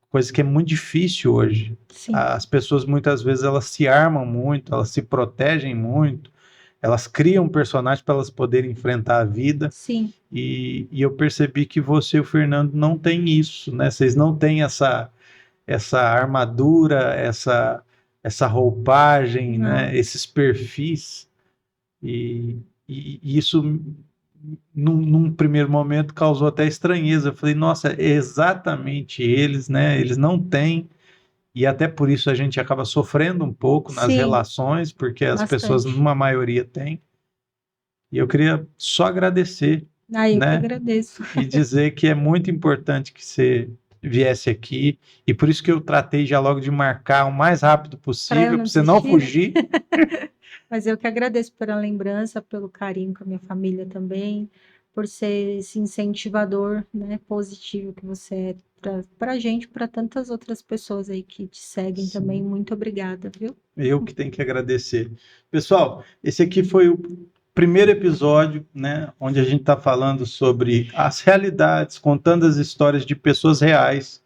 Coisa que é muito difícil hoje. Sim, As pessoas muitas vezes elas se armam muito, elas se protegem muito, elas criam personagens para elas poderem enfrentar a vida. sim. E eu percebi que você e o Fernando não têm isso, né? Vocês não têm essa armadura, essa roupagem, Não. né? Esses perfis. E, e isso, num primeiro momento, causou até estranheza. Eu falei, nossa, é exatamente eles, né? Eles não têm. E até por isso a gente acaba sofrendo um pouco nas Sim, relações, porque as pessoas, bastante. numa maioria, têm. E eu queria só agradecer, Ah, eu que né? agradeço. E dizer que é muito importante que você viesse aqui, e por isso que eu tratei já logo de marcar o mais rápido Para eu possível, não para você não desistir, né? fugir. Mas eu que agradeço pela lembrança, pelo carinho com a minha família também, por ser esse incentivador, né, positivo que você é para a gente, para tantas outras pessoas aí que te seguem também. Sim, Muito obrigada, viu? eu que tenho que agradecer. Pessoal, esse aqui foi o primeiro episódio, né, onde a gente está falando sobre as realidades, contando as histórias de pessoas reais,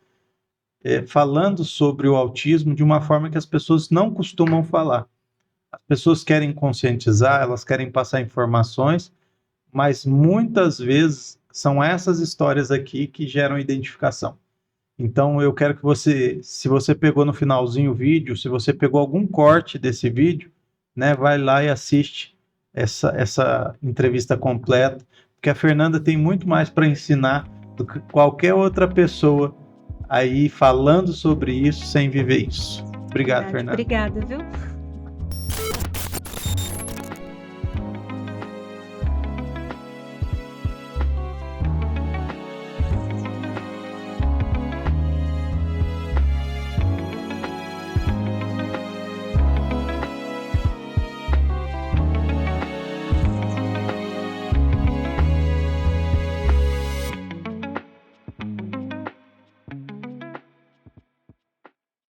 falando sobre o autismo de uma forma que as pessoas não costumam falar. As pessoas querem conscientizar, elas querem passar informações, mas muitas vezes são essas histórias aqui que geram identificação. Então eu quero que você, se você pegou no finalzinho o vídeo, se você pegou algum corte desse vídeo, né, vai lá e assiste essa entrevista completa, porque a Fernanda tem muito mais para ensinar do que qualquer outra pessoa aí falando sobre isso sem viver isso. Obrigado, Verdade. Fernanda. Obrigada, viu?